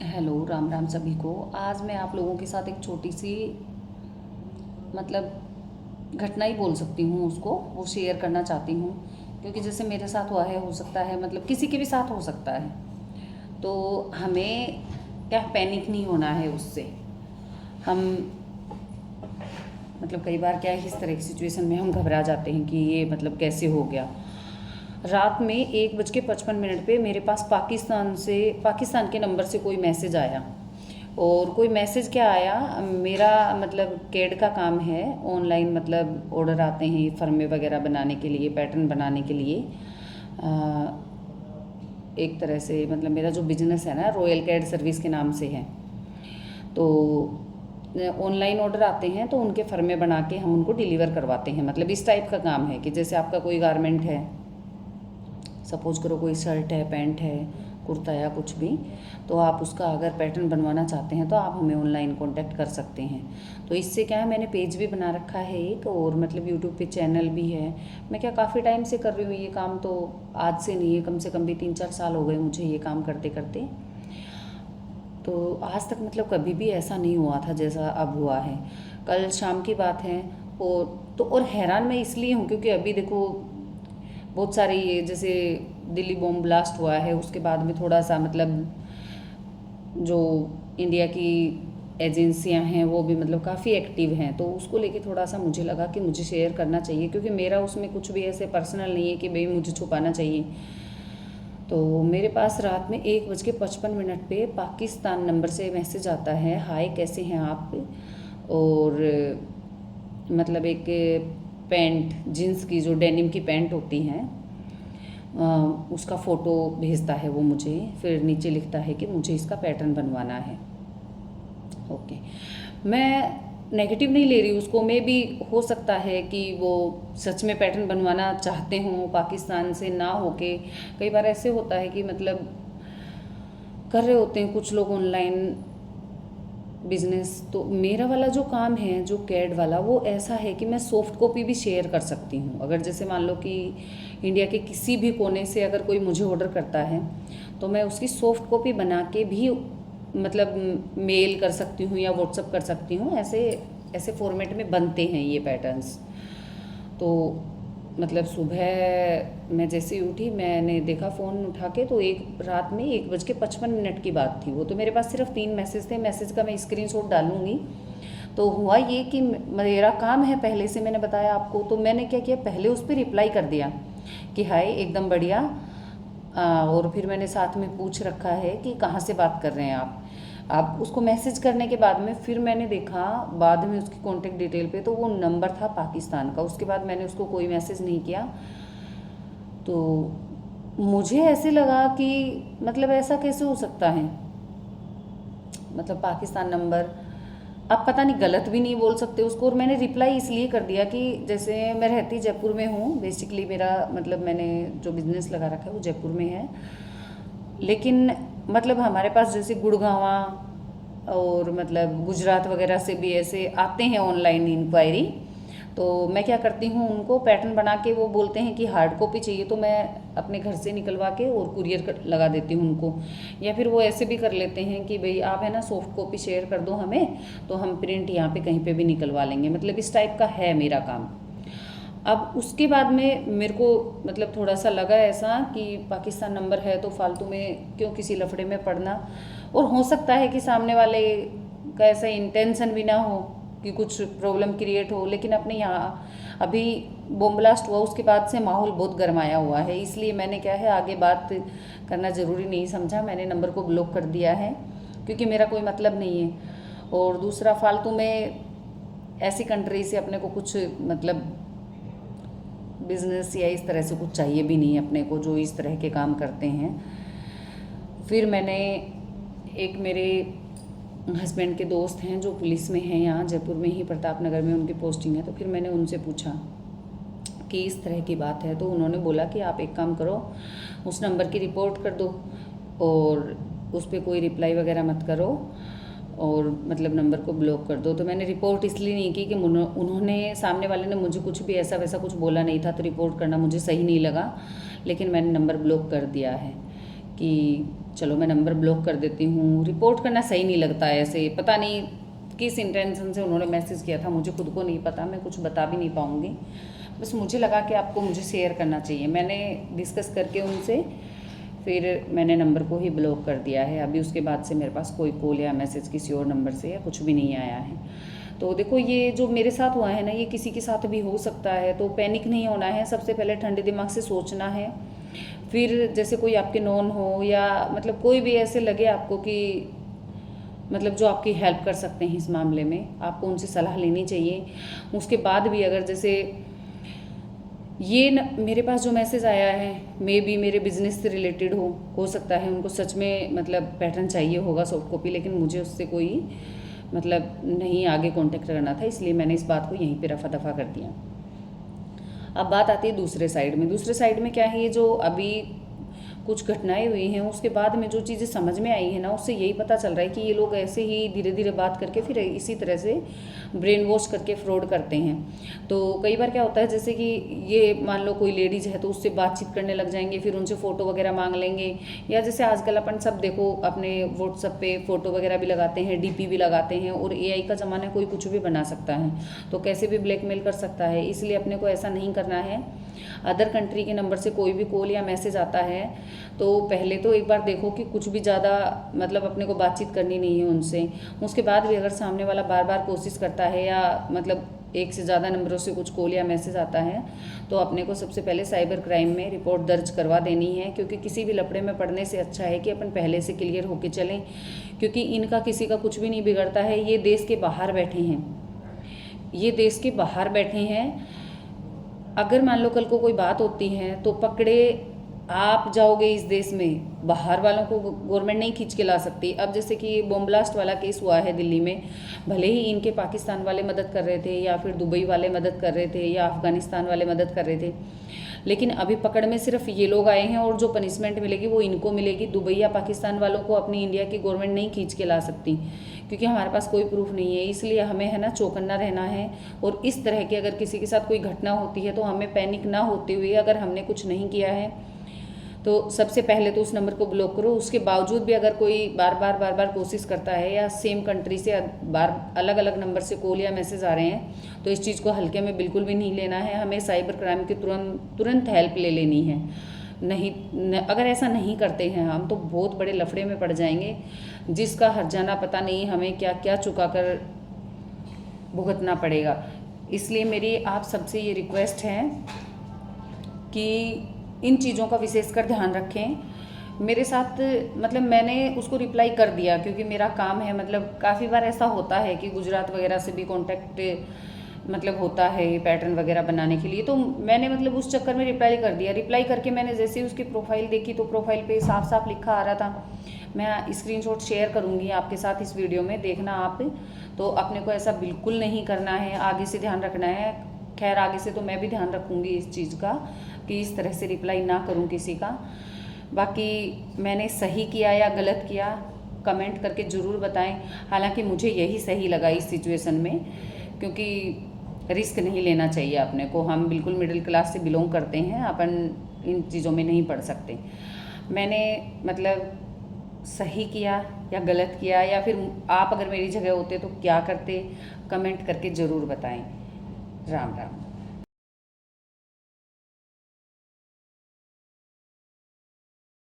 Hello, Ram Ram सभी को। आज मैं आप लोगों के साथ एक छोटी सी घटना ही बोल सकती हूँ, उसको वो शेयर करना चाहती हूँ। क्योंकि जैसे मेरे साथ हुआ है, हो सकता है किसी के भी साथ हो सकता है। तो हमें क्या पैनिक नहीं होना है उससे। हम कई बार क्या है, इस तरह की सिचुएशन में हम घबरा जाते हैं कि ये कैसे हो गया। रात में 1:55 पे मेरे पास पाकिस्तान के नंबर से कोई मैसेज आया। और कोई मैसेज क्या आया, मेरा कैड का काम है। ऑनलाइन ऑर्डर आते हैं फर्मे वगैरह बनाने के लिए, पैटर्न बनाने के लिए। एक तरह से मेरा जो बिजनेस है ना, रॉयल कैड सर्विस के नाम से है। तो ऑनलाइन ऑर्डर आते हैं तो उनके फर्मे बना के हम उनको डिलीवर करवाते हैं। इस टाइप का काम है कि जैसे आपका कोई गारमेंट है, सपोज करो कोई शर्ट है, पैंट है, कुर्ता या कुछ भी, तो आप उसका अगर पैटर्न बनवाना चाहते हैं तो आप हमें ऑनलाइन कांटेक्ट कर सकते हैं। तो इससे क्या है, मैंने पेज भी बना रखा है एक, और यूट्यूब पे चैनल भी है। मैं क्या काफ़ी टाइम से कर रही हूँ ये काम, तो आज से नहीं है, कम से कम भी 3-4 साल हो गए मुझे ये काम करते करते। तो आज तक कभी भी ऐसा नहीं हुआ था जैसा अब हुआ है। कल शाम की बात है। और हैरान मैं इसलिए हूँ क्योंकि अभी देखो, बहुत सारे ये जैसे दिल्ली बॉम्ब ब्लास्ट हुआ है, उसके बाद में थोड़ा सा जो इंडिया की एजेंसियां हैं वो भी काफ़ी एक्टिव हैं। तो उसको लेके थोड़ा सा मुझे लगा कि मुझे शेयर करना चाहिए, क्योंकि मेरा उसमें कुछ भी ऐसे पर्सनल नहीं है कि भाई मुझे छुपाना चाहिए। तो मेरे पास रात में 1:55 पे पाकिस्तान नंबर से मैसेज आता है, हाय कैसे हैं आप। और एक पैंट, जीन्स की जो डेनिम की पैंट होती हैं, उसका फ़ोटो भेजता है वो मुझे। फिर नीचे लिखता है कि मुझे इसका पैटर्न बनवाना है। ओके, मैं नेगेटिव नहीं ले रही उसको, मे भी हो सकता है कि वो सच में पैटर्न बनवाना चाहते हों, पाकिस्तान से ना होके। कई बार ऐसे होता है कि कर रहे होते हैं कुछ लोग ऑनलाइन बिजनेस। तो मेरा वाला जो काम है, जो कैड वाला, वो ऐसा है कि मैं सॉफ्ट कॉपी भी शेयर कर सकती हूँ। अगर जैसे मान लो कि इंडिया के किसी भी कोने से अगर कोई मुझे ऑर्डर करता है, तो मैं उसकी सॉफ्ट कॉपी बना के भी मेल कर सकती हूँ या व्हाट्सअप कर सकती हूँ। ऐसे ऐसे फॉर्मेट में बनते हैं ये पैटर्न्स। तो सुबह मैं जैसे ही उठी, मैंने देखा फ़ोन उठा के, तो एक रात में 1:55 की बात थी। वो तो मेरे पास सिर्फ 3 मैसेज थे। मैसेज का मैं स्क्रीनशॉट डालूंगी। तो हुआ ये कि मेरा काम है पहले से, मैंने बताया आपको, तो मैंने क्या किया, पहले उस पर रिप्लाई कर दिया कि हाय एकदम बढ़िया। और फिर मैंने साथ में पूछ रखा है कि कहाँ से बात कर रहे हैं आप उसको मैसेज करने के बाद में फिर मैंने देखा बाद में उसकी कॉन्टेक्ट डिटेल पे, तो वो नंबर था पाकिस्तान का। उसके बाद मैंने उसको कोई मैसेज नहीं किया। तो मुझे ऐसे लगा कि ऐसा कैसे हो सकता है, पाकिस्तान नंबर। अब पता नहीं, गलत भी नहीं बोल सकते उसको। और मैंने रिप्लाई इसलिए कर दिया कि जैसे मैं रहती जयपुर में हूँ, बेसिकली मेरा मैंने जो बिज़नेस लगा रखा है वो जयपुर में है। लेकिन हमारे पास जैसे गुड़गांवा और गुजरात वगैरह से भी ऐसे आते हैं ऑनलाइन इंक्वायरी। तो मैं क्या करती हूँ, उनको पैटर्न बना के, वो बोलते हैं कि हार्ड कॉपी चाहिए, तो मैं अपने घर से निकलवा के और कुरियर लगा देती हूँ उनको। या फिर वो ऐसे भी कर लेते हैं कि भाई आप है ना सॉफ्ट कॉपी शेयर कर दो हमें, तो हम प्रिंट यहाँ पे कहीं पे भी निकलवा लेंगे। इस टाइप का है मेरा काम। अब उसके बाद में मेरे को थोड़ा सा लगा ऐसा कि पाकिस्तान नंबर है तो फालतू में क्यों किसी लफड़े में पड़ना। और हो सकता है कि सामने वाले का ऐसा इंटेंशन भी ना हो कि कुछ प्रॉब्लम क्रिएट हो। लेकिन अपने यहाँ अभी बॉम्ब ब्लास्ट हुआ, उसके बाद से माहौल बहुत गर्माया हुआ है, इसलिए मैंने क्या है, आगे बात करना ज़रूरी नहीं समझा। मैंने नंबर को ब्लॉक कर दिया है, क्योंकि मेरा कोई मतलब नहीं है। और दूसरा, फालतू में ऐसी कंट्री से अपने को कुछ बिजनेस या इस तरह से कुछ चाहिए भी नहीं अपने को, जो इस तरह के काम करते हैं। फिर मैंने एक मेरे हस्बैंड के दोस्त हैं जो पुलिस में हैं, यहाँ जयपुर में ही प्रताप नगर में उनकी पोस्टिंग है। तो फिर मैंने उनसे पूछा कि इस तरह की बात है। तो उन्होंने बोला कि आप एक काम करो, उस नंबर की रिपोर्ट कर दो और उस पर कोई रिप्लाई वगैरह मत करो, और नंबर को ब्लॉक कर दो। तो मैंने रिपोर्ट इसलिए नहीं की कि उन्होंने, सामने वाले ने मुझे कुछ भी ऐसा वैसा कुछ बोला नहीं था, तो रिपोर्ट करना मुझे सही नहीं लगा। लेकिन मैंने नंबर ब्लॉक कर दिया है कि चलो मैं नंबर ब्लॉक कर देती हूँ। रिपोर्ट करना सही नहीं लगता है ऐसे, पता नहीं किस इंटेंशन से उन्होंने मैसेज किया था, मुझे खुद को नहीं पता, मैं कुछ बता भी नहीं पाऊँगी। बस मुझे लगा कि आपको मुझे शेयर करना चाहिए। मैंने डिस्कस करके उनसे फिर मैंने नंबर को ही ब्लॉक कर दिया है। अभी उसके बाद से मेरे पास कोई कॉल या मैसेज किसी और नंबर से या कुछ भी नहीं आया है। तो देखो ये जो मेरे साथ हुआ है ना, ये किसी के साथ भी हो सकता है, तो पैनिक नहीं होना है। सबसे पहले ठंडे दिमाग से सोचना है। फिर जैसे कोई आपके नॉन हो या मतलब कोई भी ऐसे लगे आपको कि मतलब जो आपकी हेल्प कर सकते हैं इस मामले में, आपको उनसे सलाह लेनी चाहिए। उसके बाद भी अगर जैसे ये मेरे पास जो मैसेज आया है मे बी मेरे बिजनेस से रिलेटेड हो सकता है उनको सच में मतलब पैटर्न चाहिए होगा सॉफ्ट कॉपी, लेकिन मुझे उससे कोई मतलब नहीं आगे कांटेक्ट करना था, इसलिए मैंने इस बात को यहीं पे रफा दफा कर दिया। अब बात आती है दूसरे साइड में। दूसरे साइड में क्या है, ये जो अभी कुछ घटनाएं हुई हैं उसके बाद में जो चीज़ें समझ में आई है ना, उससे यही पता चल रहा है कि ये लोग ऐसे ही धीरे धीरे बात करके फिर इसी तरह से ब्रेन वॉश करके फ्रॉड करते हैं। तो कई बार क्या होता है, जैसे कि ये मान लो कोई लेडीज़ है तो उससे बातचीत करने लग जाएंगे, फिर उनसे फ़ोटो वगैरह मांग लेंगे, या जैसे आजकल अपन सब देखो अपने व्हाट्सएप पे फ़ोटो वगैरह भी लगाते हैं, डीपी भी लगाते हैं, और एआई का ज़माना है, कोई कुछ भी बना सकता है, तो कैसे भी ब्लैकमेल कर सकता है। इसलिए अपने को ऐसा नहीं करना है। अदर कंट्री के नंबर से कोई भी कॉल या मैसेज आता है तो पहले तो एक बार देखो कि कुछ भी ज़्यादा मतलब अपने को बातचीत करनी नहीं है उनसे। उसके बाद भी अगर सामने वाला बार बार कोशिश करता है या मतलब एक से ज़्यादा नंबरों से कुछ कॉल या मैसेज आता है, तो अपने को सबसे पहले साइबर क्राइम में रिपोर्ट दर्ज करवा देनी है, क्योंकि किसी भी लफड़े में पड़ने से अच्छा है कि अपन पहले से क्लियर होके चलें, क्योंकि इनका किसी का कुछ भी नहीं बिगड़ता है। ये देश के बाहर बैठे हैं, ये देश के बाहर बैठे हैं। अगर मान लो कल को कोई बात होती है तो पकड़े आप जाओगे इस देश में, बाहर वालों को गवर्नमेंट नहीं खींच के ला सकती। अब जैसे कि बॉम्ब ब्लास्ट वाला केस हुआ है दिल्ली में, भले ही इनके पाकिस्तान वाले मदद कर रहे थे या फिर दुबई वाले मदद कर रहे थे या अफगानिस्तान वाले मदद कर रहे थे, लेकिन अभी पकड़ में सिर्फ ये लोग आए हैं और जो पनिशमेंट मिलेगी वो इनको मिलेगी। दुबई या पाकिस्तान वालों को अपनी इंडिया की गवर्नमेंट नहीं खींच के ला सकती, क्योंकि हमारे पास कोई प्रूफ नहीं है। इसलिए हमें है ना चौकन्ना रहना है, और इस तरह की अगर किसी के साथ कोई घटना होती है तो हमें पैनिक ना होते हुए, अगर हमने कुछ नहीं किया है तो सबसे पहले तो उस नंबर को ब्लॉक करो। उसके बावजूद भी अगर कोई बार बार कोशिश करता है या सेम कंट्री से अलग अलग नंबर से कॉल या मैसेज आ रहे हैं, तो इस चीज़ को हल्के में बिल्कुल भी नहीं लेना है। हमें साइबर क्राइम की तुरंत हेल्प ले लेनी है। अगर ऐसा नहीं करते हैं हम तो बहुत बड़े लफड़े में पड़ जाएंगे, जिसका हर्जाना पता नहीं हमें क्या क्या चुका कर भुगतना पड़ेगा। इसलिए मेरी आप सबसे ये रिक्वेस्ट है कि इन चीज़ों का विशेषकर ध्यान रखें। मेरे साथ मतलब मैंने उसको रिप्लाई कर दिया, क्योंकि मेरा काम है, मतलब काफ़ी बार ऐसा होता है कि गुजरात वगैरह से भी कांटेक्ट मतलब होता है पैटर्न वगैरह बनाने के लिए, तो मैंने मतलब उस चक्कर में रिप्लाई कर दिया। रिप्लाई करके मैंने जैसे ही उसकी प्रोफाइल देखी तो प्रोफाइल पे साफ साफ लिखा आ रहा था। मैं स्क्रीनशॉट शेयर करूँगी आपके साथ इस वीडियो में, देखना आप। तो अपने को ऐसा बिल्कुल नहीं करना है, आगे से ध्यान रखना है। खैर आगे से तो मैं भी ध्यान रखूँगी इस चीज़ का कि इस तरह से रिप्लाई ना करूँ किसी का। बाकी मैंने सही किया या गलत किया कमेंट करके ज़रूर बताएं। हालांकि मुझे यही सही लगा इस सिचुएशन में, क्योंकि रिस्क नहीं लेना चाहिए अपने को। हम बिल्कुल मिडिल क्लास से बिलोंग करते हैं, अपन इन चीज़ों में नहीं पड़ सकते। मैंने मतलब सही किया या गलत किया, या फिर आप अगर मेरी जगह होते तो क्या करते, कमेंट करके ज़रूर बताएं। राम राम।